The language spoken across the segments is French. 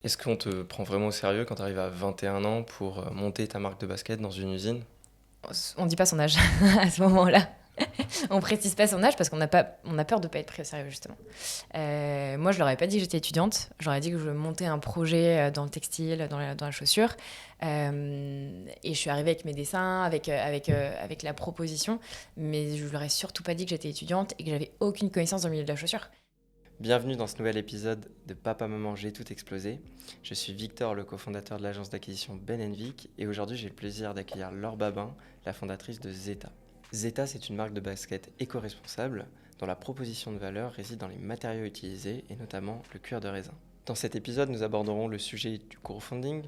Est-ce qu'on te prend vraiment au sérieux quand tu arrives à 21 ans pour monter ta marque de basket dans une usine? On dit pas son âge à ce moment-là. On précise pas son âge parce on a peur de pas être pris au sérieux justement. Moi, je leur ai pas dit que j'étais étudiante. Je leur ai dit que je montais un projet dans le textile, dans la chaussure. Et je suis arrivée avec mes dessins, avec la proposition. Mais je leur ai surtout pas dit que j'étais étudiante et que j'avais aucune connaissance dans le milieu de la chaussure. Bienvenue dans ce nouvel épisode de Papa Maman J'ai tout explosé. Je suis Victor, le cofondateur de l'agence d'acquisition Ben Vic, et aujourd'hui j'ai le plaisir d'accueillir Laure Babin, la fondatrice de Zeta. Zeta, c'est une marque de basket éco-responsable dont la proposition de valeur réside dans les matériaux utilisés et notamment le cuir de raisin. Dans cet épisode, nous aborderons le sujet du crowdfunding,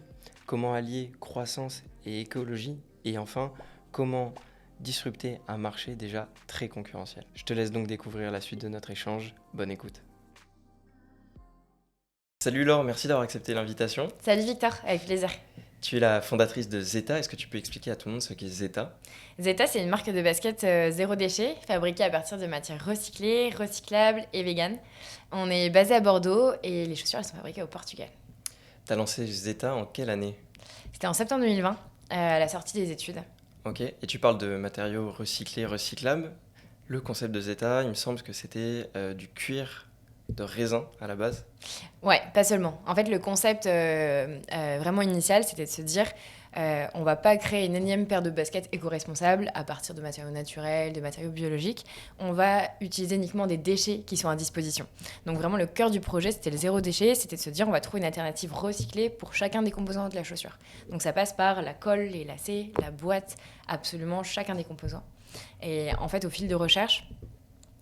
comment allier croissance et écologie, et enfin, comment disrupter un marché déjà très concurrentiel. Je te laisse donc découvrir la suite de notre échange. Bonne écoute. Salut Laure, merci d'avoir accepté l'invitation. Salut Victor, avec plaisir. Tu es la fondatrice de Zeta. Est-ce que tu peux expliquer à tout le monde ce qu'est Zeta? Zeta, c'est une marque de basket zéro déchet, fabriquée à partir de matières recyclées, recyclables et véganes. On est basé à Bordeaux et les chaussures elles sont fabriquées au Portugal. Tu as lancé Zeta en quelle année? C'était en septembre 2020, à la sortie des études. Ok, et tu parles de matériaux recyclés, recyclables. Le concept de Zeta, il me semble que c'était du cuir de raisin à la base. Ouais, pas seulement. En fait, le concept vraiment initial, c'était de se dire on va pas créer une énième paire de baskets éco-responsables à partir de matériaux naturels, de matériaux biologiques. On va utiliser uniquement des déchets qui sont à disposition. Donc vraiment, le cœur du projet, c'était le zéro déchet. C'était de se dire on va trouver une alternative recyclée pour chacun des composants de la chaussure. Donc ça passe par la colle, les lacets, la boîte, absolument chacun des composants. Et en fait, au fil de recherche,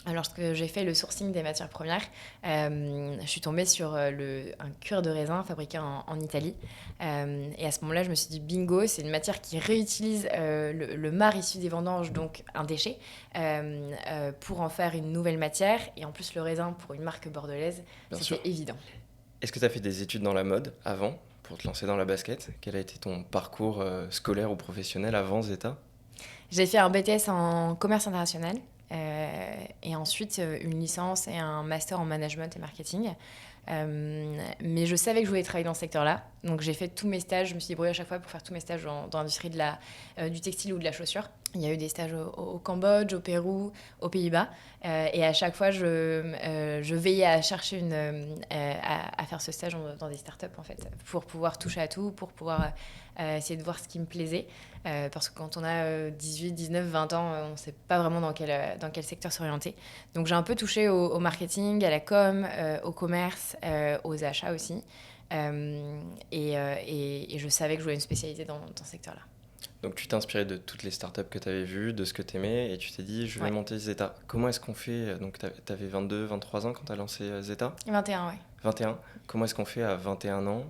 lorsque j'ai fait le sourcing des matières premières, je suis tombée sur un cuir de raisin fabriqué en Italie. Et à ce moment-là, je me suis dit, bingo, c'est une matière qui réutilise le marc issu des vendanges, donc un déchet, pour en faire une nouvelle matière. Et en plus, le raisin, pour une marque bordelaise, Bien sûr. c'était évident. Est-ce que tu as fait des études dans la mode avant pour te lancer dans la basket? Quel a été ton parcours scolaire ou professionnel avant Zeta? J'ai fait un BTS en commerce international. Et ensuite une licence et un master en management et marketing. Mais je savais que je voulais travailler dans ce secteur-là. Donc j'ai fait tous mes stages, je me suis débrouillée à chaque fois pour faire tous mes stages dans l'industrie du textile ou de la chaussure. Il y a eu des stages au Cambodge, au Pérou, aux Pays-Bas. Et à chaque fois, je veillais à chercher à faire ce stage dans des startups, en fait, pour pouvoir toucher à tout, pour pouvoir essayer de voir ce qui me plaisait. Parce que quand on a 18, 19, 20 ans, on ne sait pas vraiment dans quel secteur s'orienter. Donc j'ai un peu touché au marketing, à la com, au commerce, aux achats aussi. Et je savais que je voulais une spécialité dans ce secteur-là. Donc tu t'es inspiré de toutes les startups que tu avais vues, de ce que tu aimais, et tu t'es dit, je vais Ouais. monter Zeta. Comment est-ce qu'on fait? Donc tu avais 22, 23 ans quand tu as lancé Zeta? 21, ouais. 21. Comment est-ce qu'on fait à 21 ans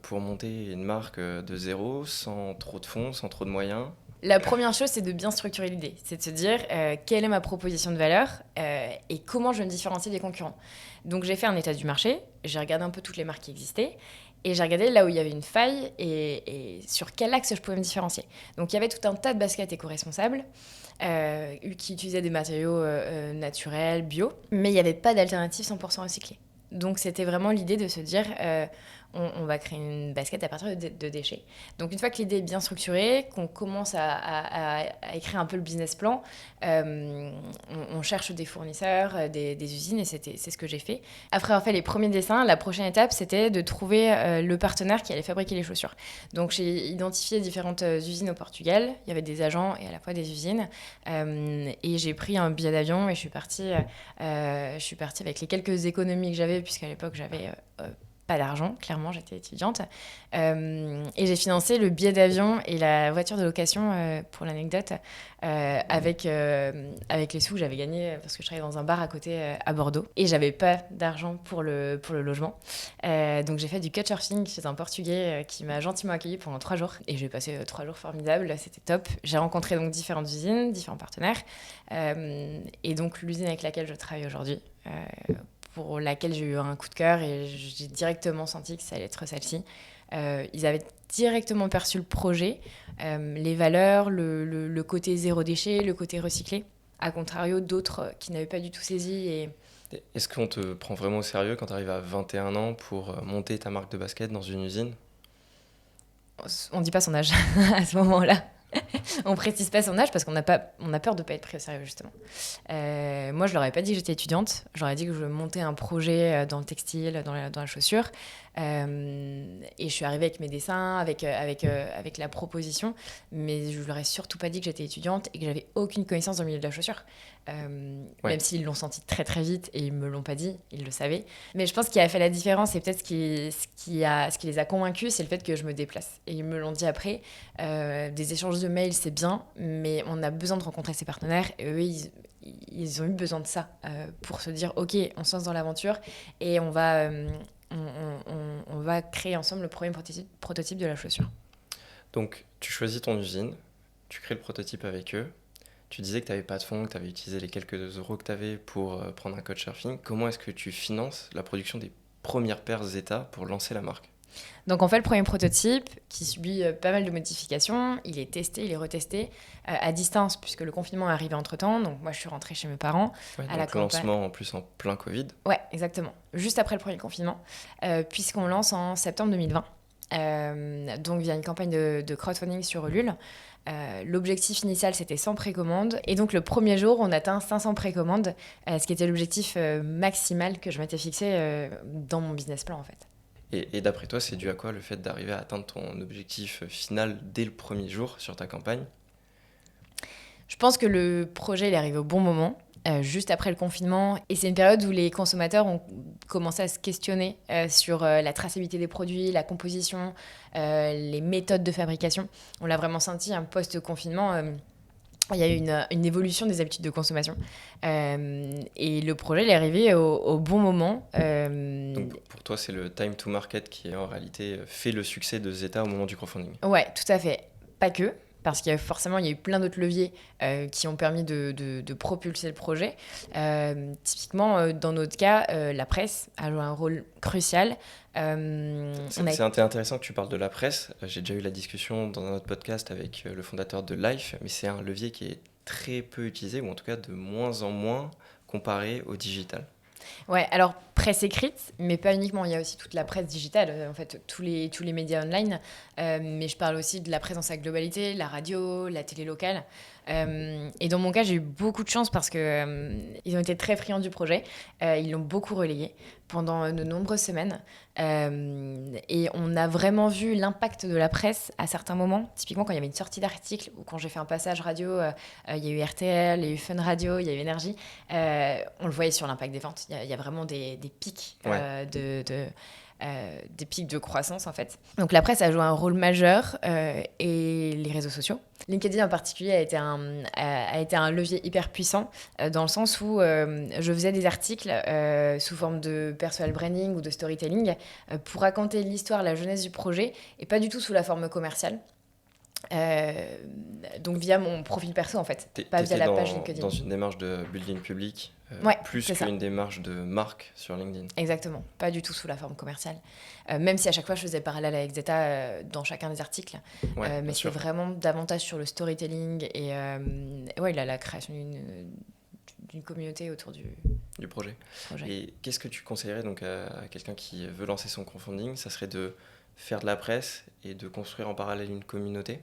pour monter une marque de zéro, sans trop de fonds, sans trop de moyens? La première chose, c'est de bien structurer l'idée. C'est de se dire quelle est ma proposition de valeur et comment je vais me différencier des concurrents. Donc j'ai fait un état du marché, j'ai regardé un peu toutes les marques qui existaient et j'ai regardé là où il y avait une faille et sur quel axe je pouvais me différencier. Donc il y avait tout un tas de baskets éco-responsables qui utilisaient des matériaux naturels, bio, mais il n'y avait pas d'alternative 100% recyclée. Donc c'était vraiment l'idée de se dire on va créer une basket à partir de déchets. Donc une fois que l'idée est bien structurée, qu'on commence à écrire un peu le business plan, on cherche des fournisseurs, des usines, et c'est ce que j'ai fait. Après avoir fait les premiers dessins, la prochaine étape, c'était de trouver le partenaire qui allait fabriquer les chaussures. Donc j'ai identifié différentes usines au Portugal. Il y avait des agents et à la fois des usines. Et j'ai pris un billet d'avion et je suis partie avec les quelques économies que j'avais, puisqu'à l'époque, j'avais pas d'argent, clairement, j'étais étudiante. Et j'ai financé le billet d'avion et la voiture de location, pour l'anecdote, avec les sous que j'avais gagnés parce que je travaillais dans un bar à côté à Bordeaux. Et j'avais pas d'argent pour le logement. Donc j'ai fait du couchsurfing chez un Portugais qui m'a gentiment accueilli pendant 3 jours. Et j'ai passé 3 jours formidables, c'était top. J'ai rencontré donc différentes usines, différents partenaires. Et donc l'usine avec laquelle je travaille aujourd'hui, pour laquelle j'ai eu un coup de cœur et j'ai directement senti que ça allait être celle-ci. Ils avaient directement perçu le projet, les valeurs, le côté zéro déchet, le côté recyclé, à contrario d'autres qui n'avaient pas du tout saisi. Et Est-ce qu'on te prend vraiment au sérieux quand tu arrives à 21 ans pour monter ta marque de basket dans une usine? On dit pas son âge à ce moment-là. On précise pas son âge parce qu'on a peur de pas être pris au sérieux, justement. Moi, je leur ai pas dit que j'étais étudiante. Je leur ai dit que je montais un projet dans le textile, dans la chaussure. Et je suis arrivée avec mes dessins, avec la proposition. Mais je leur ai surtout pas dit que j'étais étudiante et que j'avais aucune connaissance dans le milieu de la chaussure. Ouais. Même s'ils l'ont senti très très vite et ils me l'ont pas dit, ils le savaient. Mais je pense qu'il a fait la différence et peut-être ce qui les a convaincus, c'est le fait que je me déplace. Et ils me l'ont dit après. Des échanges de mails, c'est bien, mais on a besoin de rencontrer ses partenaires. Et eux, ils ont eu besoin de ça pour se dire, ok, on se lance dans l'aventure et on va créer ensemble le premier prototype de la chaussure. Donc, tu choisis ton usine, tu crées le prototype avec eux. Tu disais que tu n'avais pas de fonds, que tu avais utilisé les quelques euros que tu avais pour prendre un coach surfing. Comment est-ce que tu finances la production des premières paires Zeta pour lancer la marque? Donc on fait le premier prototype qui subit pas mal de modifications. Il est testé, il est retesté à distance puisque le confinement est arrivé entre-temps. Donc moi je suis rentrée chez mes parents. Ouais, à la donc lancement en plus en plein Covid. Ouais, exactement. Juste après le premier confinement, puisqu'on lance en septembre 2020. Donc via une campagne de crowdfunding sur Ulule. L'objectif initial, c'était 100 précommandes. Et donc, le premier jour, on atteint 500 précommandes, ce qui était l'objectif maximal que je m'étais fixé dans mon business plan, en fait. Et d'après toi, c'est dû à quoi le fait d'arriver à atteindre ton objectif final dès le premier jour sur ta campagne? Je pense que le projet il est arrivé au bon moment, juste après le confinement. Et c'est une période où les consommateurs ont commencé à se questionner sur la traçabilité des produits, la composition, les méthodes de fabrication. On l'a vraiment senti, un post-confinement. Il y a eu une évolution des habitudes de consommation. Et le projet il est arrivé au bon moment. Donc pour toi, c'est le time to market qui en réalité fait le succès de Zeta au moment du crowdfunding. Ouais, tout à fait. Pas que, parce qu'il y a forcément il y a eu plein d'autres leviers qui ont permis de propulser le projet. Typiquement, dans notre cas, la presse a joué un rôle crucial. C'est intéressant que tu parles de la presse. J'ai déjà eu la discussion dans un autre podcast avec le fondateur de Life, mais c'est un levier qui est très peu utilisé, ou en tout cas de moins en moins comparé au digital. Ouais, alors presse écrite, mais pas uniquement. Il y a aussi toute la presse digitale, en fait, tous les médias online. Mais je parle aussi de la presse dans sa globalité, la radio, la télé locale. Et dans mon cas, j'ai eu beaucoup de chance parce que ils ont été très friands du projet. Ils l'ont beaucoup relayé pendant de nombreuses semaines. Et on a vraiment vu l'impact de la presse à certains moments. Typiquement, quand il y avait une sortie d'article ou quand j'ai fait un passage radio, il y a eu RTL, il y a eu Fun Radio, il y a eu Énergie. On le voyait sur l'impact des ventes. Il y a vraiment des pics Ouais. des pics de croissance en fait. Donc la presse a joué un rôle majeur et les réseaux sociaux. LinkedIn en particulier a été un levier hyper puissant dans le sens où je faisais des articles sous forme de personal branding ou de storytelling pour raconter l'histoire, la jeunesse du projet et pas du tout sous la forme commerciale. Donc via mon profil perso en fait, pas via la page LinkedIn. Dans une démarche de building public, Ouais, plus qu'une démarche de marque sur LinkedIn. Exactement, pas du tout sous la forme commerciale. Même si à chaque fois je faisais parallèle avec Zeta dans chacun des articles. Mais c'est vraiment davantage sur le storytelling et la création d'une communauté autour du projet. Et qu'est-ce que tu conseillerais donc à quelqu'un qui veut lancer son crowdfunding? Ça serait de faire de la presse et de construire en parallèle une communauté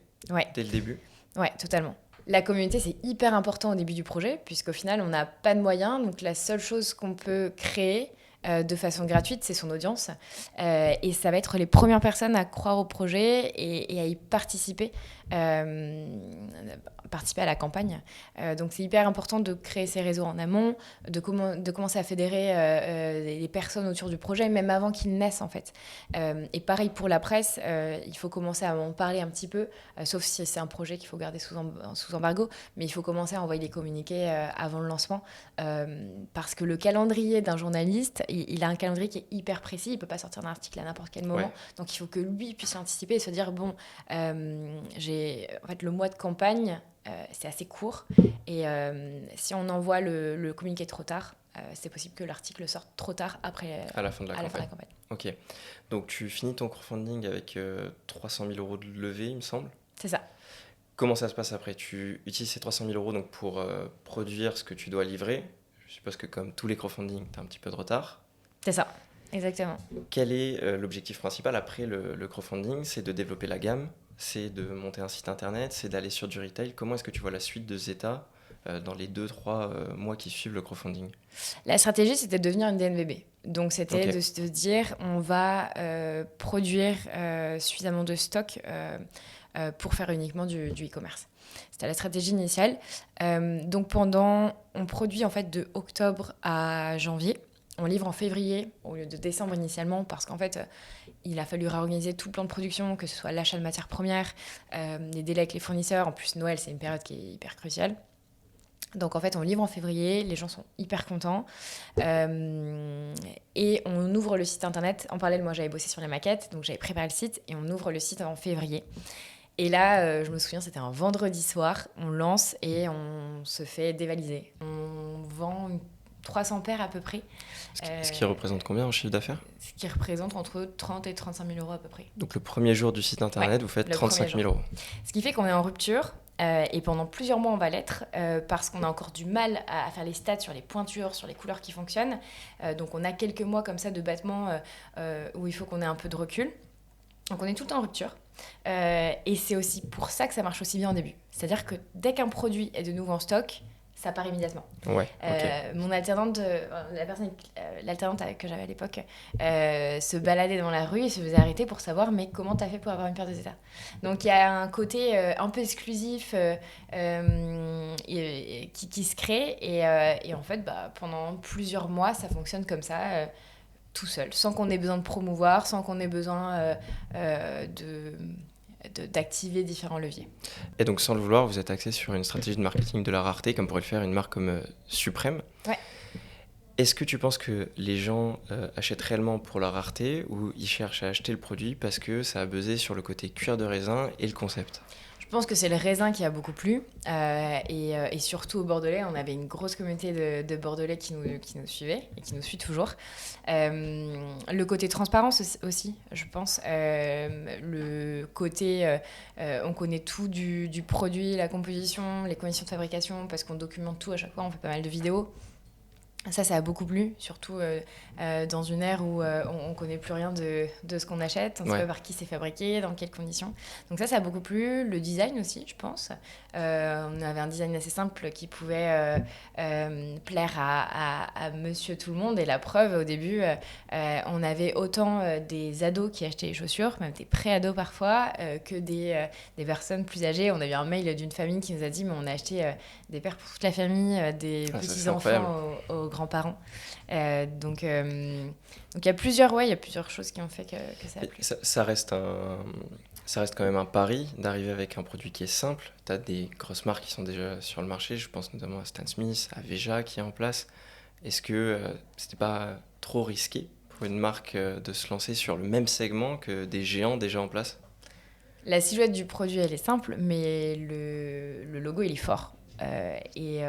dès le début? Ouais, totalement. La communauté, c'est hyper important au début du projet, puisqu'au final, on n'a pas de moyens. Donc, la seule chose qu'on peut créer de façon gratuite, c'est son audience. Et ça va être les premières personnes à croire au projet et à y participer. Participer à la campagne. Donc c'est hyper important de créer ces réseaux en amont, de commencer à fédérer les personnes autour du projet, même avant qu'ils naissent en fait. Et pareil pour la presse, il faut commencer à en parler un petit peu, sauf si c'est un projet qu'il faut garder sous embargo, mais il faut commencer à envoyer des communiqués avant le lancement, parce que le calendrier d'un journaliste, il a un calendrier qui est hyper précis, il ne peut pas sortir d'un article à n'importe quel moment, donc il faut que lui puisse anticiper et se dire, bon, en fait, le mois de campagne, c'est assez court et si on envoie le communiqué trop tard, c'est possible que l'article sorte trop tard à la fin de la campagne. Ok, donc tu finis ton crowdfunding avec 300 000 euros de levée, il me semble. C'est ça. Comment ça se passe après? Tu utilises ces 300 000 euros donc pour produire ce que tu dois livrer. Je suppose que comme tous les crowdfunding, tu as un petit peu de retard. C'est ça, exactement. Quel est l'objectif principal après le crowdfunding? C'est de développer la gamme, c'est de monter un site internet, c'est d'aller sur du retail. Comment est-ce que tu vois la suite de Zeta dans les 2-3 mois qui suivent le crowdfunding? La stratégie, c'était de devenir une DNVB. Donc, c'était Ok. de se dire, on va produire suffisamment de stock pour faire uniquement du e-commerce. C'était la stratégie initiale. Donc, on produit en fait de octobre à janvier. On livre en février au lieu de décembre initialement parce qu'en fait, il a fallu réorganiser tout le plan de production, que ce soit l'achat de matières premières, les délais avec les fournisseurs. En plus, Noël, c'est une période qui est hyper cruciale. Donc en fait, on livre en février, les gens sont hyper contents. Et on ouvre le site internet. En parallèle, moi, j'avais bossé sur les maquettes, donc j'avais préparé le site et on ouvre le site en février. Et là, je me souviens, c'était un vendredi soir, on lance et on se fait dévaliser. On vend 300 paires à peu près. Ce qui représente combien en chiffre d'affaires? Ce qui représente entre 30 et 35 000 euros à peu près. Donc le premier jour du site internet, vous faites le 35 000 euros. Ce qui fait qu'on est en rupture. Et pendant plusieurs mois, on va l'être parce qu'on a encore du mal à faire les stats sur les pointures, sur les couleurs qui fonctionnent. Donc, on a quelques mois comme ça de battement où il faut qu'on ait un peu de recul. Donc, on est tout le temps en rupture. Et c'est aussi pour ça que ça marche aussi bien au début. C'est-à-dire que dès qu'un produit est de nouveau en stock, ça part immédiatement. Ouais, ok. Mon alternante, l'alternante que j'avais à l'époque, se baladait dans la rue et se faisait arrêter pour savoir mais comment t'as fait pour avoir une paire de Zeta. Donc il y a un côté un peu exclusif qui se crée et en fait pendant plusieurs mois ça fonctionne comme ça tout seul, sans qu'on ait besoin de promouvoir, sans qu'on ait besoin d'activer différents leviers. Et donc, sans le vouloir, vous êtes axé sur une stratégie de marketing de la rareté, comme pourrait le faire une marque comme Suprême. Ouais. Est-ce que tu penses que les gens achètent réellement pour la rareté ou ils cherchent à acheter le produit parce que ça a buzzé sur le côté cuir de raisin et le concept? Je pense que c'est le raisin qui a beaucoup plu. Et surtout au Bordelais, on avait une grosse communauté de Bordelais qui nous suivait et qui nous suit toujours. Le côté transparence aussi, je pense. Le côté, on connaît tout du produit, la composition, les conditions de fabrication, parce qu'on documente tout à chaque fois, on fait pas mal de vidéos. Ça a beaucoup plu, surtout dans une ère où on ne connaît plus rien de ce qu'on achète, on ne sait pas par qui c'est fabriqué, dans quelles conditions. Donc ça a beaucoup plu. Le design aussi, je pense. On avait un design assez simple qui pouvait plaire à monsieur tout le monde. Et la preuve, au début, on avait autant des ados qui achetaient les chaussures, même des pré-ados parfois, que des personnes plus âgées. On a eu un mail d'une famille qui nous a dit mais on a acheté des paires pour toute la famille, des petits-enfants aux grands-parents. Donc il y a plusieurs choses qui ont fait que ça a plu. Ça reste quand même un pari d'arriver avec un produit qui est simple. Tu as des grosses marques qui sont déjà sur le marché, je pense notamment à Stan Smith, à Veja qui est en place. Est-ce que c'était pas trop risqué pour une marque de se lancer sur le même segment que des géants déjà en place? La silhouette du produit, elle est simple, mais le logo, il est fort. Et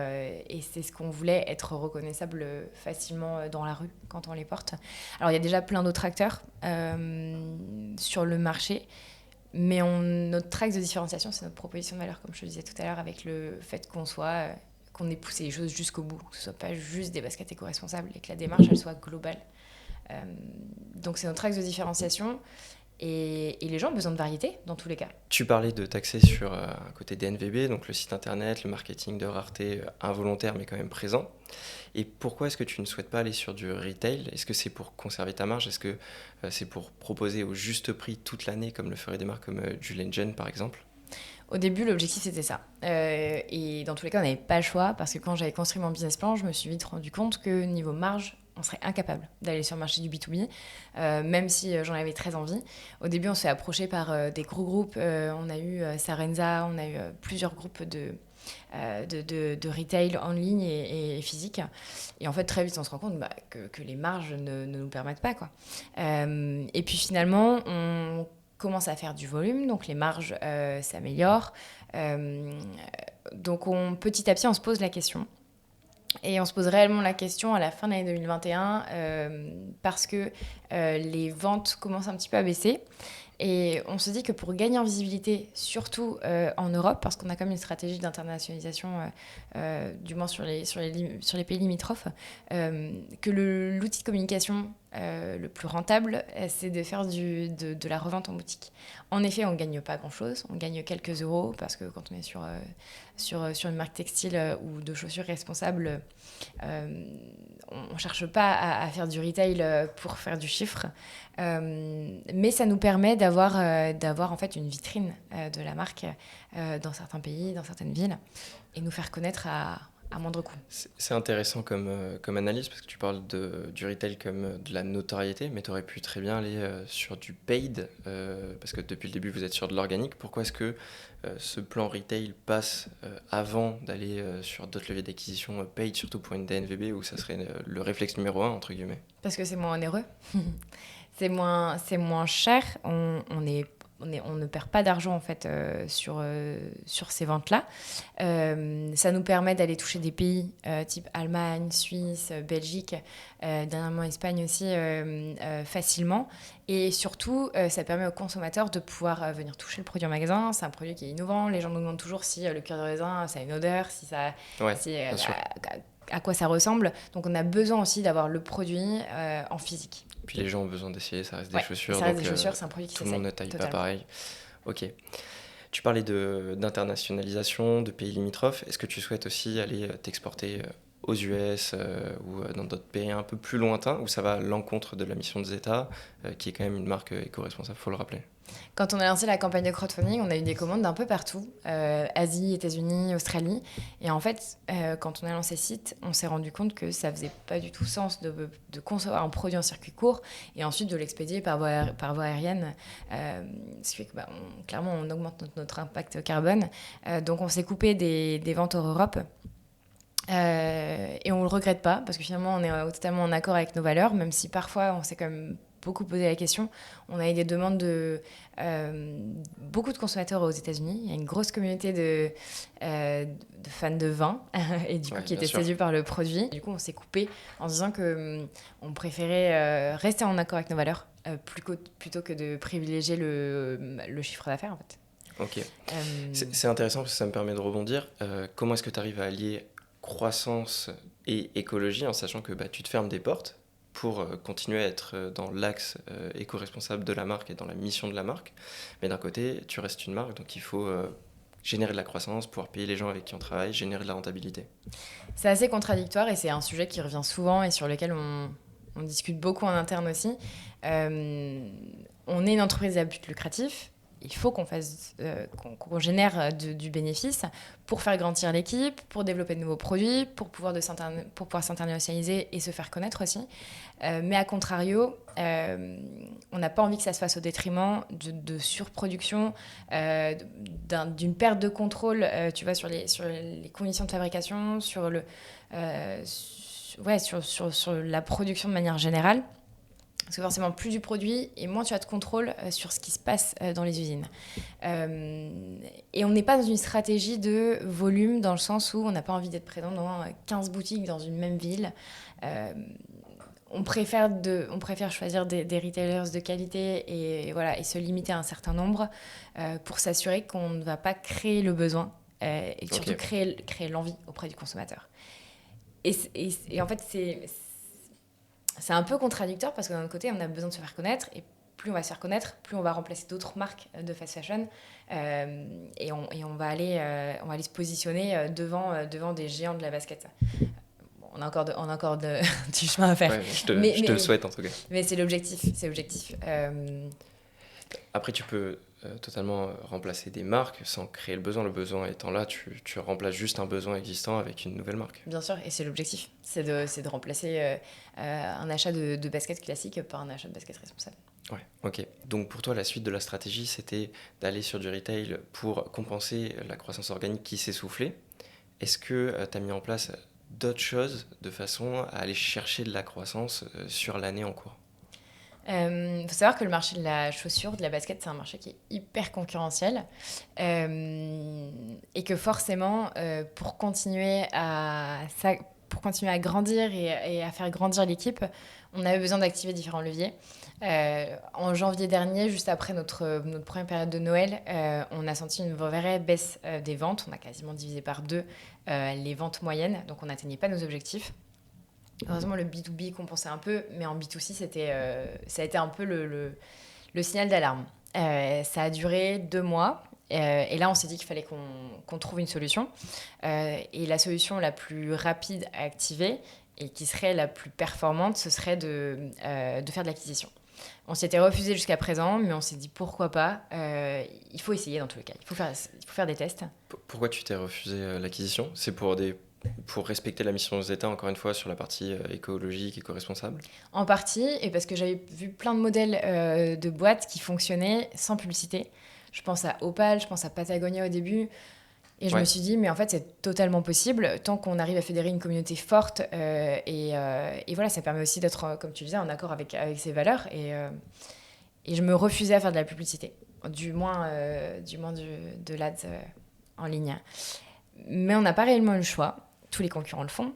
c'est ce qu'on voulait, être reconnaissable facilement dans la rue quand on les porte. Alors il y a déjà plein d'autres acteurs sur le marché, mais notre axe de différenciation, c'est notre proposition de valeur, comme je te disais tout à l'heure, avec le fait qu'on ait poussé les choses jusqu'au bout, que ce soit pas juste des baskets éco-responsables et que la démarche elle soit globale. Donc c'est notre axe de différenciation. Et les gens ont besoin de variété dans tous les cas. Tu parlais de t'axer sur un côté DNVB, donc le site internet, le marketing de rareté involontaire mais quand même présent. Et pourquoi est-ce que tu ne souhaites pas aller sur du retail? Est-ce que c'est pour conserver ta marge? Est-ce que c'est pour proposer au juste prix toute l'année comme le feraient des marques comme Julian Jen par exemple? Au début, l'objectif, c'était ça. Et dans tous les cas, on n'avait pas le choix parce que quand j'avais construit mon business plan, je me suis vite rendu compte que niveau marge, on serait incapable d'aller sur le marché du B2B, même si j'en avais très envie. Au début, on s'est approché par des gros groupes. On a eu Sarenza, on a eu plusieurs groupes de retail en ligne et physique. Et en fait, très vite, on se rend compte que les marges ne nous permettent pas, quoi. Et puis finalement, on commence à faire du volume, donc les marges s'améliorent. Donc petit à petit, on se pose la question. Et on se pose réellement la question à la fin de l'année 2021 parce que les ventes commencent un petit peu à baisser Et on se dit que pour gagner en visibilité, surtout en Europe, parce qu'on a comme une stratégie d'internationalisation, du moins sur les pays limitrophes, que l'outil de communication le plus rentable, c'est de faire de la revente en boutique. En effet, on ne gagne pas grand-chose, on gagne quelques euros, parce que quand on est sur une marque textile ou de chaussures responsables, on ne cherche pas à faire du retail pour faire du chiffre, mais ça nous permet d'avoir en fait une vitrine de la marque dans certains pays, dans certaines villes, et nous faire connaître à moindre coût. C'est intéressant comme analyse parce que tu parles du retail comme de la notoriété, mais tu aurais pu très bien aller sur du paid parce que depuis le début vous êtes sur de l'organique. Pourquoi est-ce que ce plan retail passe avant d'aller sur d'autres leviers d'acquisition paid, surtout pour une DNVB où ça serait le réflexe numéro 1 entre guillemets? Parce que c'est moins onéreux, c'est moins cher, on ne perd pas d'argent en fait sur ces ventes-là. Ça nous permet d'aller toucher des pays type Allemagne, Suisse, Belgique, dernièrement Espagne aussi facilement. Et surtout, ça permet aux consommateurs de pouvoir venir toucher le produit en magasin. C'est un produit qui est innovant. Les gens nous demandent toujours si le cuir de raisin, ça a une odeur, Bien sûr. À quoi ça ressemble. Donc on a besoin aussi d'avoir le produit en physique. Puis les gens ont besoin d'essayer, ça reste des chaussures. Ça reste des chaussures, c'est un produit qui tout le monde ne taille pas pareil. Ok. Tu parlais d'internationalisation, de pays limitrophes. Est-ce que tu souhaites aussi aller t'exporter aux US ou dans d'autres pays un peu plus lointains où ça va à l'encontre de la mission de Zeta, qui est quand même une marque éco-responsable, il faut le rappeler? Quand on a lancé la campagne de crowdfunding, on a eu des commandes d'un peu partout, Asie, États-Unis, Australie. Et en fait, quand on a lancé Site, on s'est rendu compte que ça faisait pas du tout sens de concevoir un produit en circuit court et ensuite de l'expédier par voie aérienne. Ce qui fait que clairement, on augmente notre impact carbone. Donc on s'est coupé des ventes hors Europe. Et on le regrette pas parce que finalement on est totalement en accord avec nos valeurs, même si parfois on s'est quand même beaucoup posé la question. On a eu des demandes de beaucoup de consommateurs aux États-Unis. Il y a une grosse communauté de fans de vin et du coup qui étaient séduits par le produit. Du coup on s'est coupé en disant que on préférait rester en accord avec nos valeurs plutôt que de privilégier le chiffre d'affaires en fait. Ok. C'est intéressant parce que ça me permet de rebondir. Comment est-ce que tu arrives à allier croissance et écologie en sachant que tu te fermes des portes pour continuer à être dans l'axe éco-responsable de la marque et dans la mission de la marque, mais d'un côté tu restes une marque, donc il faut générer de la croissance, pouvoir payer les gens avec qui on travaille, générer de la rentabilité. C'est assez contradictoire et c'est un sujet qui revient souvent et sur lequel on discute beaucoup en interne aussi. On est une entreprise à but lucratif. Il faut qu'on génère du bénéfice pour faire grandir l'équipe, pour développer de nouveaux produits, pour pouvoir s'internationaliser et se faire connaître aussi. Mais à contrario, on n'a pas envie que ça se fasse au détriment de surproduction, d'une perte de contrôle tu vois, sur les conditions de fabrication, sur la production de manière générale. Parce que forcément, plus du produit et moins tu as de contrôle sur ce qui se passe dans les usines. Et on n'est pas dans une stratégie de volume dans le sens où on n'a pas envie d'être présent dans 15 boutiques dans une même ville. On préfère choisir des retailers de qualité et se limiter à un certain nombre pour s'assurer qu'on ne va pas créer le besoin et surtout créer l'envie auprès du consommateur. Et en fait, c'est un peu contradictoire parce que d'un autre côté, on a besoin de se faire connaître et plus on va se faire connaître, plus on va remplacer d'autres marques de fast fashion et on va aller se positionner devant des géants de la basket. On a encore du chemin à faire. Ouais, je te le souhaite en tout cas. Mais c'est l'objectif. Après, tu peux totalement remplacer des marques sans créer le besoin. Le besoin étant là, tu remplaces juste un besoin existant avec une nouvelle marque. Bien sûr, et c'est l'objectif. C'est de remplacer un achat de basket classique par un achat de basket responsable. Ouais, ok. Donc pour toi, la suite de la stratégie, c'était d'aller sur du retail pour compenser la croissance organique qui s'essoufflait. Est-ce que tu as mis en place d'autres choses de façon à aller chercher de la croissance sur l'année en cours? Faut savoir que le marché de la chaussure, de la basket, c'est un marché qui est hyper concurrentiel et que forcément, pour continuer à grandir et à faire grandir l'équipe, on avait besoin d'activer différents leviers. En janvier dernier, juste après notre première période de Noël, on a senti une vraie baisse des ventes. On a quasiment divisé par 2 les ventes moyennes, donc on n'atteignait pas nos objectifs. Heureusement, le B2B compensait un peu, mais en B2C, ça a été un peu le signal d'alarme. Ça a duré 2 mois. Et là, on s'est dit qu'il fallait qu'on trouve une solution. Et la solution la plus rapide à activer et qui serait la plus performante, ce serait de faire de l'acquisition. On s'y était refusé jusqu'à présent, mais on s'est dit pourquoi pas. Il faut essayer dans tous les cas. Il faut faire des tests. Pourquoi tu t'es refusé l'acquisition? C'est pour respecter la mission Zeta, encore une fois, sur la partie écologique, éco-responsable? En partie, et parce que j'avais vu plein de modèles de boîtes qui fonctionnaient sans publicité. Je pense à Opal, je pense à Patagonia au début. Et je me suis dit, mais en fait, c'est totalement possible tant qu'on arrive à fédérer une communauté forte. Et voilà, ça permet aussi d'être, comme tu disais, en accord avec ses valeurs. Et je me refusais à faire de la publicité, du moins de l'ADS en ligne. Mais on n'a pas réellement eu le choix. Tous les concurrents le font.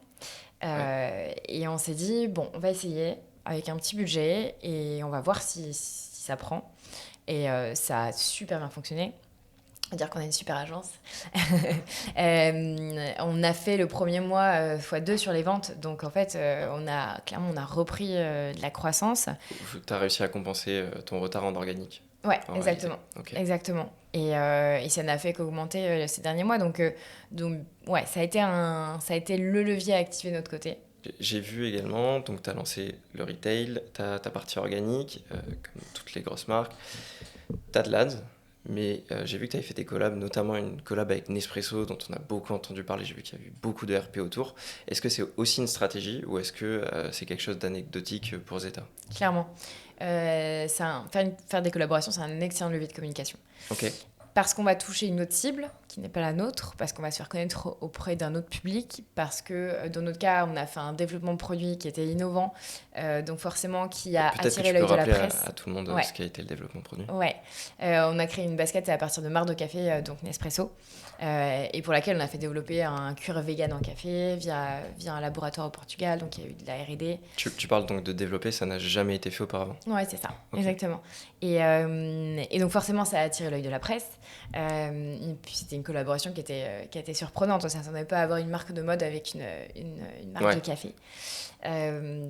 Et on s'est dit, bon, on va essayer avec un petit budget et on va voir si ça prend. Et ça a super bien fonctionné. On va dire qu'on a une super agence. On a fait le premier mois x2 sur les ventes. Donc, en fait, on a repris de la croissance. Tu as réussi à compenser ton retard en organique? Ouais, exactement. Okay. Exactement. Et ça n'a fait qu'augmenter ces derniers mois. Donc ouais, ça a été le levier à activer de notre côté. J'ai vu également, donc tu as lancé le retail, tu as ta partie organique, comme toutes les grosses marques. Tu as de l'ADS, mais j'ai vu que tu avais fait des collabs, notamment une collab avec Nespresso, dont on a beaucoup entendu parler. J'ai vu qu'il y a eu beaucoup de RP autour. Est-ce que c'est aussi une stratégie ou est-ce que c'est quelque chose d'anecdotique pour Zeta? Clairement. Faire des collaborations, c'est un excellent levier de communication. Ok. Parce qu'on va toucher une autre cible qui n'est pas la nôtre, parce qu'on va se faire connaître auprès d'un autre public, parce que dans notre cas, on a fait un développement de produit qui était innovant, donc forcément qui a attiré l'œil de la presse. Peut-être à tout le monde ce qu'a été le développement de produit. Ouais. On a créé une basket à partir de marc de café, donc Nespresso, et pour laquelle on a fait développer un cuir vegan en café via un laboratoire au Portugal, donc il y a eu de la R&D. Tu parles donc de développer, ça n'a jamais été fait auparavant? Ouais, c'est ça, exactement. Et donc forcément, ça a attiré l'œil de la presse. Et puis c'était une collaboration qui était surprenante. On ne s'attendait pas à avoir une marque de mode avec une marque de café.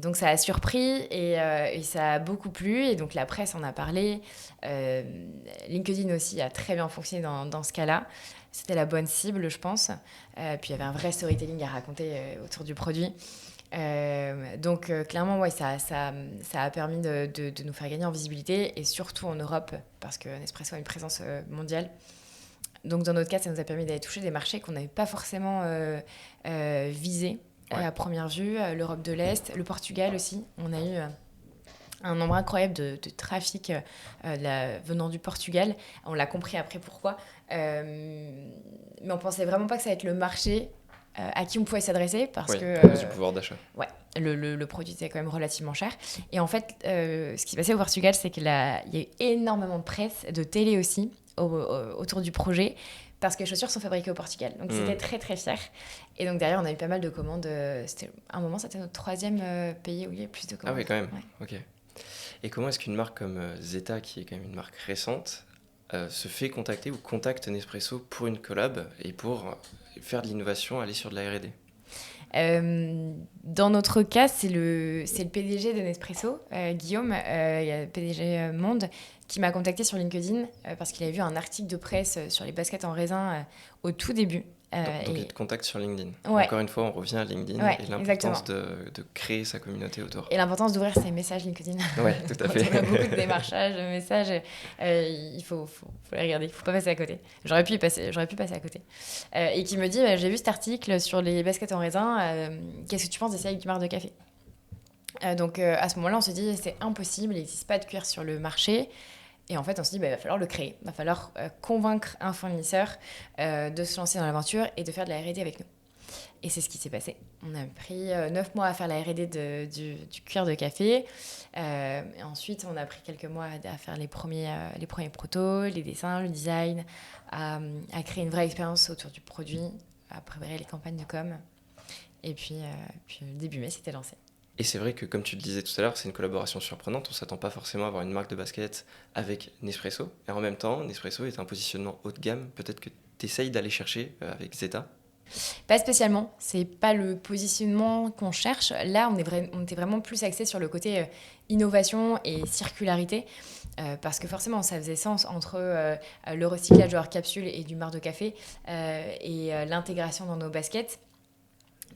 Donc ça a surpris et ça a beaucoup plu. Et donc la presse en a parlé. LinkedIn aussi a très bien fonctionné dans ce cas-là. C'était la bonne cible, je pense. Puis il y avait un vrai storytelling à raconter autour du produit. Donc clairement, ouais, ça a permis de nous faire gagner en visibilité et surtout en Europe parce que Nespresso a une présence mondiale. Donc dans notre cas, ça nous a permis d'aller toucher des marchés qu'on n'avait pas forcément visés à première vue. L'Europe de l'Est, le Portugal aussi. On a eu un nombre incroyable de trafic venant du Portugal. On l'a compris après pourquoi. Mais on pensait vraiment pas que ça allait être le marché à qui on pouvait s'adresser parce que du pouvoir d'achat. Ouais, le produit était quand même relativement cher. Et en fait, ce qui s'est passé au Portugal, c'est qu'il y a eu énormément de presse, de télé aussi, autour du projet, parce que les chaussures sont fabriquées au Portugal. Donc, c'était très, très fier. Et donc, derrière, on a eu pas mal de commandes. À un moment, c'était notre 3e pays où il y avait plus de commandes. Ah oui, quand même. Ouais. Ok. Et comment est-ce qu'une marque comme Zeta, qui est quand même une marque récente, se fait contacter ou contacte Nespresso pour une collab et pour faire de l'innovation, aller sur de la R&D? Dans notre cas, c'est le PDG de Nespresso, Guillaume, PDG Monde, qui m'a contacté sur LinkedIn parce qu'il avait vu un article de presse sur les baskets en raisin au tout début. Donc il te contacte sur LinkedIn. Ouais. Encore une fois, on revient à LinkedIn et l'importance de créer sa communauté autour. Et l'importance d'ouvrir ses messages LinkedIn. Oui, tout à fait. On a beaucoup de démarchages, de messages. Il faut les regarder, il ne faut pas passer à côté. J'aurais pu passer à côté. Et qui me dit, j'ai vu cet article sur les baskets en raisin, qu'est-ce que tu penses d'essayer avec du marc de café? Donc à ce moment-là, on se dit, c'est impossible, il n'existe pas de cuir sur le marché. Et en fait, on se dit, il va falloir le créer. Il va falloir convaincre un fournisseur de se lancer dans l'aventure et de faire de la R&D avec nous. Et c'est ce qui s'est passé. On a pris 9 mois à faire la R&D du cuir de café. Et ensuite, on a pris quelques mois à faire les premiers protos, les dessins, le design, à créer une vraie expérience autour du produit, à préparer les campagnes de com. Et puis début mai, c'était lancé. Et c'est vrai que, comme tu le disais tout à l'heure, c'est une collaboration surprenante. On ne s'attend pas forcément à avoir une marque de basket avec Nespresso. Et en même temps, Nespresso est un positionnement haut de gamme. Peut-être que tu essayes d'aller chercher avec Zeta. Pas spécialement, c'est pas le positionnement qu'on cherche. Là, on était vraiment plus axé sur le côté innovation et circularité, parce que forcément, ça faisait sens entre le recyclage de leurs capsules et du marc de café et l'intégration dans nos baskets.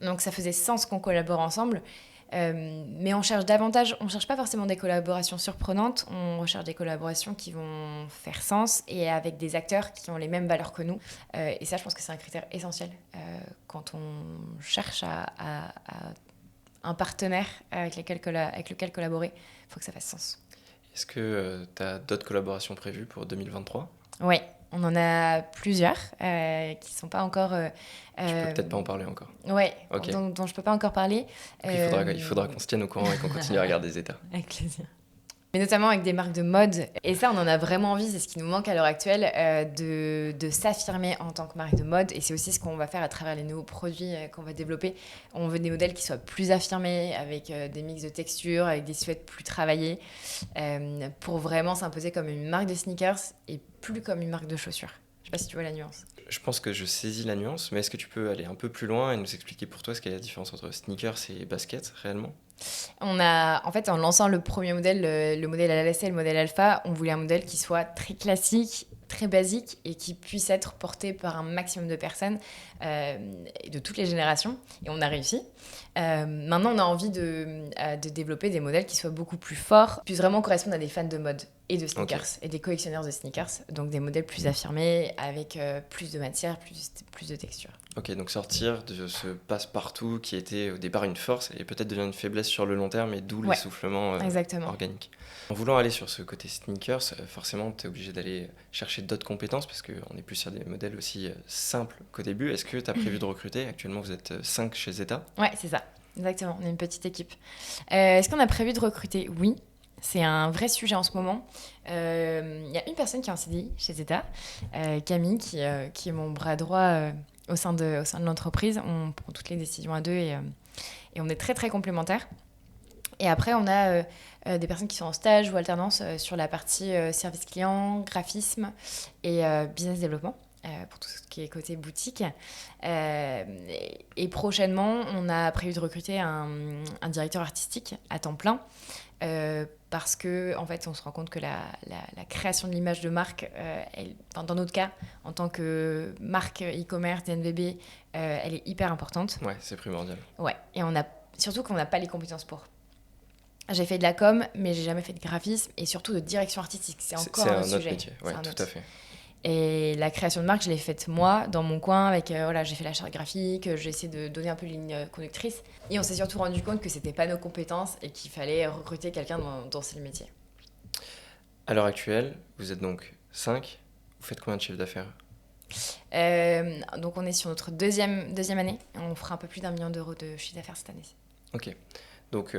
Donc ça faisait sens qu'on collabore ensemble. Mais on cherche pas forcément des collaborations surprenantes, on recherche des collaborations qui vont faire sens et avec des acteurs qui ont les mêmes valeurs que nous. Et ça, je pense que c'est un critère essentiel quand on cherche à un partenaire avec lequel collaborer. Il faut que ça fasse sens. Est-ce que tu as d'autres collaborations prévues pour 2023 ? Oui, on en a plusieurs qui ne sont pas encore... Tu peux peut-être pas en parler encore. Ouais, Ok. dont je ne peux pas encore parler. Il faudra qu'on se tienne au courant et qu'on continue à regarder Zeta. Avec plaisir. Mais notamment avec des marques de mode. Et ça, on en a vraiment envie, c'est ce qui nous manque à l'heure actuelle, de s'affirmer en tant que marque de mode. Et c'est aussi ce qu'on va faire à travers les nouveaux produits qu'on va développer. On veut des modèles qui soient plus affirmés, avec des mix de textures, avec des silhouettes plus travaillées, pour vraiment s'imposer comme une marque de sneakers et plus comme une marque de chaussures. Je sais pas si tu vois la nuance. Je pense que je saisis la nuance, mais est-ce que tu peux aller un peu plus loin et nous expliquer pour toi ce qu'est la différence entre sneakers et basket réellement ? En fait, en lançant le premier modèle, le modèle LSL, le modèle Alpha, on voulait un modèle qui soit très classique, très basique et qui puisse être porté par un maximum de personnes et de toutes les générations. Et on a réussi. Maintenant, on a envie de développer des modèles qui soient beaucoup plus forts, puissent vraiment correspondre à des fans de mode et de sneakers et des collectionneurs de sneakers. Donc des modèles plus affirmés, avec plus de matière, plus de texture. Ok, donc sortir de ce passe-partout qui était au départ une force et peut-être devient une faiblesse sur le long terme et d'où l'essoufflement organique. En voulant aller sur ce côté sneakers, forcément tu es obligé d'aller chercher d'autres compétences parce qu'on est plus sur des modèles aussi simples qu'au début. Est-ce que tu as prévu de recruter ? Actuellement vous êtes 5 chez Zeta. Ouais, c'est ça, exactement, on est une petite équipe. Est-ce qu'on a prévu de recruter ? Oui. C'est un vrai sujet en ce moment. Il y a une personne qui est en CDI chez Zeta, Camille, qui est mon bras droit au sein de l'entreprise. On prend toutes les décisions à deux et on est très, très complémentaires. Et après, on a des personnes qui sont en stage ou alternance sur la partie service client, graphisme et business développement. Pour tout ce qui est côté boutique. Et prochainement, on a prévu de recruter un directeur artistique à temps plein parce que en fait, on se rend compte que la création de l'image de marque, dans notre cas, en tant que marque e-commerce, DNVB, elle est hyper importante. Ouais, c'est primordial. Ouais, et surtout qu'on n'a pas les compétences pour. J'ai fait de la com, mais j'ai jamais fait de graphisme et surtout de direction artistique. C'est encore un sujet. Autre métier, ouais, tout à fait. Et la création de marque, je l'ai faite moi, dans mon coin, avec j'ai fait la charte graphique, j'ai essayé de donner un peu les lignes conductrices. Et on s'est surtout rendu compte que c'était pas nos compétences et qu'il fallait recruter quelqu'un dont c'est le métier. À l'heure actuelle, vous êtes donc 5. Vous faites combien de chiffre d'affaires ? Donc on est sur notre deuxième année. On fera un peu plus d'1 million d'euros de chiffre d'affaires cette année. Ok. Donc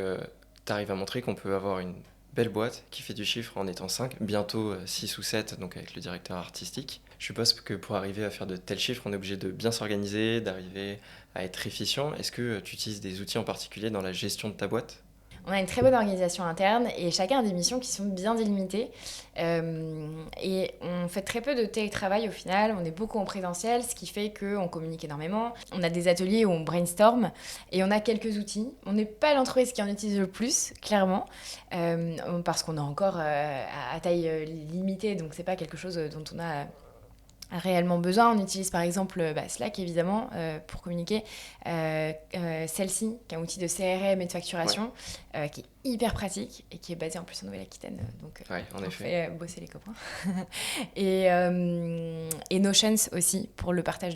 tu arrives à montrer qu'on peut avoir une belle boîte qui fait du chiffre en étant 5, bientôt 6 ou 7, donc avec le directeur artistique. Je suppose que pour arriver à faire de tels chiffres, on est obligé de bien s'organiser, d'arriver à être efficient. Est-ce que tu utilises des outils en particulier dans la gestion de ta boîte ? On a une très bonne organisation interne et chacun a des missions qui sont bien délimitées. Et on fait très peu de télétravail au final, on est beaucoup en présentiel, ce qui fait qu'on communique énormément. On a des ateliers où on brainstorm et on a quelques outils. On n'est pas l'entreprise qui en utilise le plus, clairement, parce qu'on est encore à taille limitée, donc c'est pas quelque chose dont on a réellement besoin. On utilise par exemple Slack évidemment pour communiquer, celle-ci qui est un outil de CRM et de facturation qui est hyper pratique et qui est basé en plus en Nouvelle-Aquitaine, donc en effet. fait bosser les copains. et Notions aussi pour le partage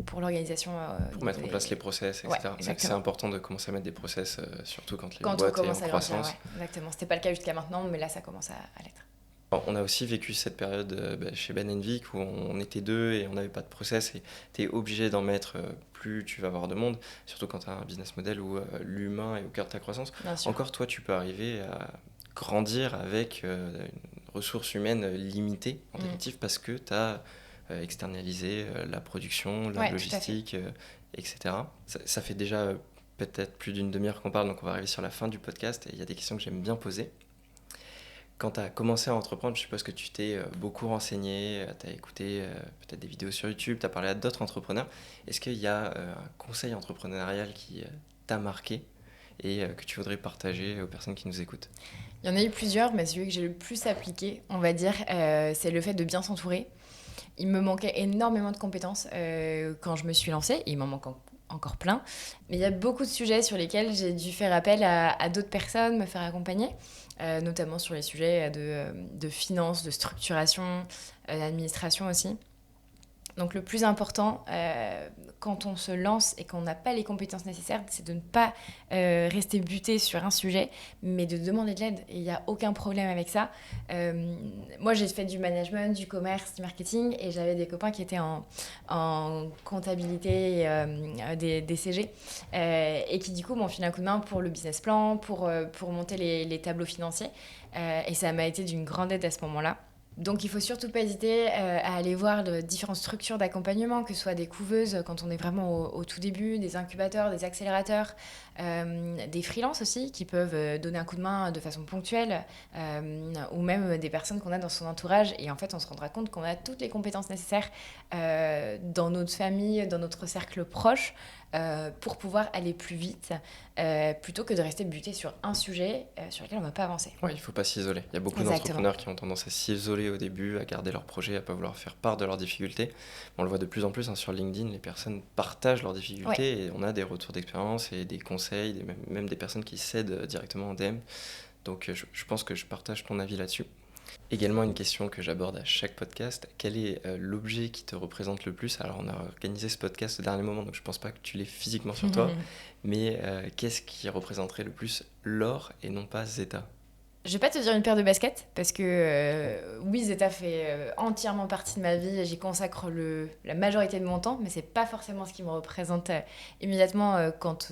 pour l'organisation, pour mettre en place les process, etc. C'est important de commencer à mettre des process, surtout quand les boîtes est en croissance. Exactement, c'était pas le cas jusqu'à maintenant, mais là ça commence à l'être. On a aussi vécu cette période chez Ben & Vic où on était 2 et on n'avait pas de process et tu es obligé d'en mettre plus tu vas avoir de monde, surtout quand tu as un business model où l'humain est au cœur de ta croissance. Encore toi, tu peux arriver à grandir avec une ressource humaine limitée en définitive parce que tu as externalisé la production, la logistique, etc. Ça fait déjà peut-être plus d'une demi-heure qu'on parle, donc on va arriver sur la fin du podcast et il y a des questions que j'aime bien poser. Quand tu as commencé à entreprendre, je suppose que tu t'es beaucoup renseigné, tu as écouté peut-être des vidéos sur YouTube, tu as parlé à d'autres entrepreneurs. Est-ce qu'il y a un conseil entrepreneurial qui t'a marqué et que tu voudrais partager aux personnes qui nous écoutent? Il y en a eu plusieurs, mais celui que j'ai le plus appliqué, on va dire, c'est le fait de bien s'entourer. Il me manquait énormément de compétences quand je me suis lancée, et il m'en manque encore plein. Mais il y a beaucoup de sujets sur lesquels j'ai dû faire appel à d'autres personnes, me faire accompagner, notamment sur les sujets de finance, de structuration, d'administration aussi. Donc le plus important, quand on se lance et qu'on n'a pas les compétences nécessaires, c'est de ne pas rester buté sur un sujet, mais de demander de l'aide. Et il n'y a aucun problème avec ça. Moi, j'ai fait du management, du commerce, du marketing, et j'avais des copains qui étaient en comptabilité des CG, et qui du coup m'ont filé un coup de main pour le business plan, pour monter les tableaux financiers. Et ça m'a été d'une grande aide à ce moment-là. Donc il ne faut surtout pas hésiter à aller voir différentes structures d'accompagnement, que ce soit des couveuses quand on est vraiment au tout début, des incubateurs, des accélérateurs, des freelances aussi qui peuvent donner un coup de main de façon ponctuelle, ou même des personnes qu'on a dans son entourage. Et en fait, on se rendra compte qu'on a toutes les compétences nécessaires dans notre famille, dans notre cercle proche, pour pouvoir aller plus vite, plutôt que de rester buté sur un sujet sur lequel on ne va pas avancer. Oui, il ne faut pas s'isoler. Il y a beaucoup Exactement. d'entrepreneurs qui ont tendance à s'isoler au début, à garder leur projet, à ne pas vouloir faire part de leurs difficultés. On le voit de plus en plus sur LinkedIn, les personnes partagent leurs difficultés et on a des retours d'expérience et des conseils, même des personnes qui s'aident directement en DM. Donc je pense que je partage ton avis là-dessus. Également une question que j'aborde à chaque podcast, quel est l'objet qui te représente le plus? Alors on a organisé ce podcast au dernier moment, donc je ne pense pas que tu l'aies physiquement sur toi, mais qu'est-ce qui représenterait le plus Laure et non pas Zeta? Je vais pas te dire une paire de baskets, parce que oui, Zeta fait entièrement partie de ma vie, j'y consacre la majorité de mon temps, mais c'est pas forcément ce qui me représente immédiatement quand...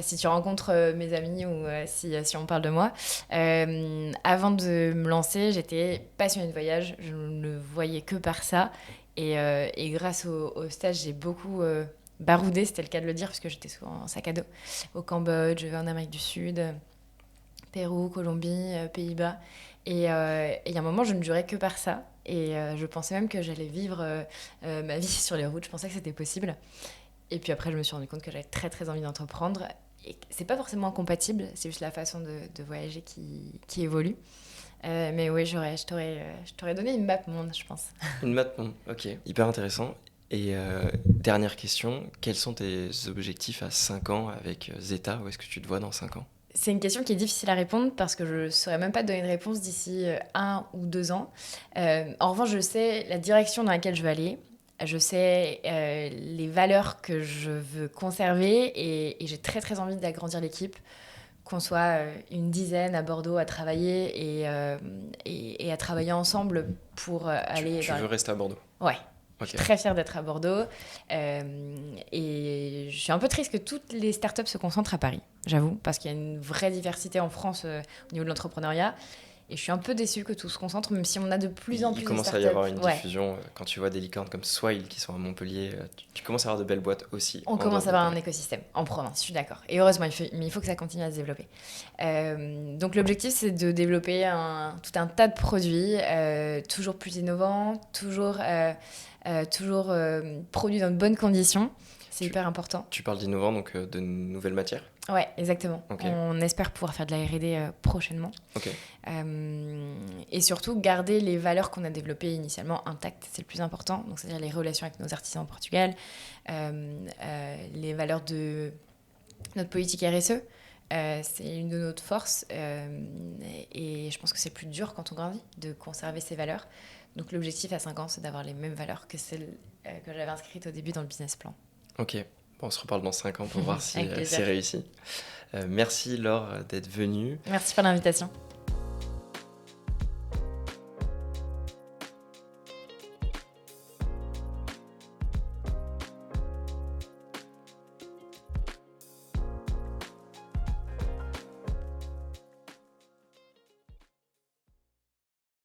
si tu rencontres mes amis ou si on parle de moi. Avant de me lancer, j'étais passionnée de voyage. Je ne voyais que par ça. Et grâce au stage, j'ai beaucoup baroudé, c'était le cas de le dire, parce que j'étais souvent en sac à dos. Au Cambodge, en Amérique du Sud, Pérou, Colombie, Pays-Bas. Et il y a un moment, je ne jurais que par ça. Et je pensais même que j'allais vivre ma vie sur les routes. Je pensais que c'était possible. Et puis après, je me suis rendu compte que j'avais très très envie d'entreprendre. Et c'est pas forcément incompatible, c'est juste la façon de voyager qui évolue. Mais oui, je t'aurais donné une map monde, je pense. Une map monde, ok. Hyper intéressant. Et dernière question, quels sont tes objectifs à 5 ans avec Zeta? Où est-ce que tu te vois dans 5 ans? C'est une question qui est difficile à répondre parce que je ne saurais même pas te donner une réponse d'ici 1 ou 2 ans. En revanche, je sais la direction dans laquelle je veux aller. Je sais les valeurs que je veux conserver et j'ai très très envie d'agrandir l'équipe, qu'on soit une dizaine à Bordeaux à travailler et à travailler ensemble pour aller... Tu veux rester à Bordeaux? Ouais. Okay. Je suis très fière d'être à Bordeaux et je suis un peu triste que toutes les startups se concentrent à Paris, j'avoue, parce qu'il y a une vraie diversité en France au niveau de l'entrepreneuriat. Et je suis un peu déçue que tout se concentre, même si on a de plus en plus de startups. Il commence à y avoir une diffusion. Quand tu vois des licornes comme Swile qui sont à Montpellier, tu commences à avoir de belles boîtes aussi. On commence à avoir un écosystème en province, je suis d'accord. Et heureusement, mais il faut que ça continue à se développer. Donc l'objectif, c'est de développer tout un tas de produits, toujours plus innovants, toujours produits dans de bonnes conditions. C'est hyper important. Tu parles d'innovant, donc de nouvelles matières? Ouais, exactement. Okay. On espère pouvoir faire de la R&D prochainement. Okay. Et surtout, garder les valeurs qu'on a développées initialement intactes, c'est le plus important. Donc, c'est-à-dire les relations avec nos artisans au Portugal, les valeurs de notre politique RSE. C'est une de nos forces. Et je pense que c'est plus dur quand on grandit de conserver ces valeurs. Donc, l'objectif à 5 ans, c'est d'avoir les mêmes valeurs que celles que j'avais inscrites au début dans le business plan. Ok. Bon, on se reparle dans 5 ans pour voir si c'est réussi. Merci Laure d'être venue. Merci pour l'invitation.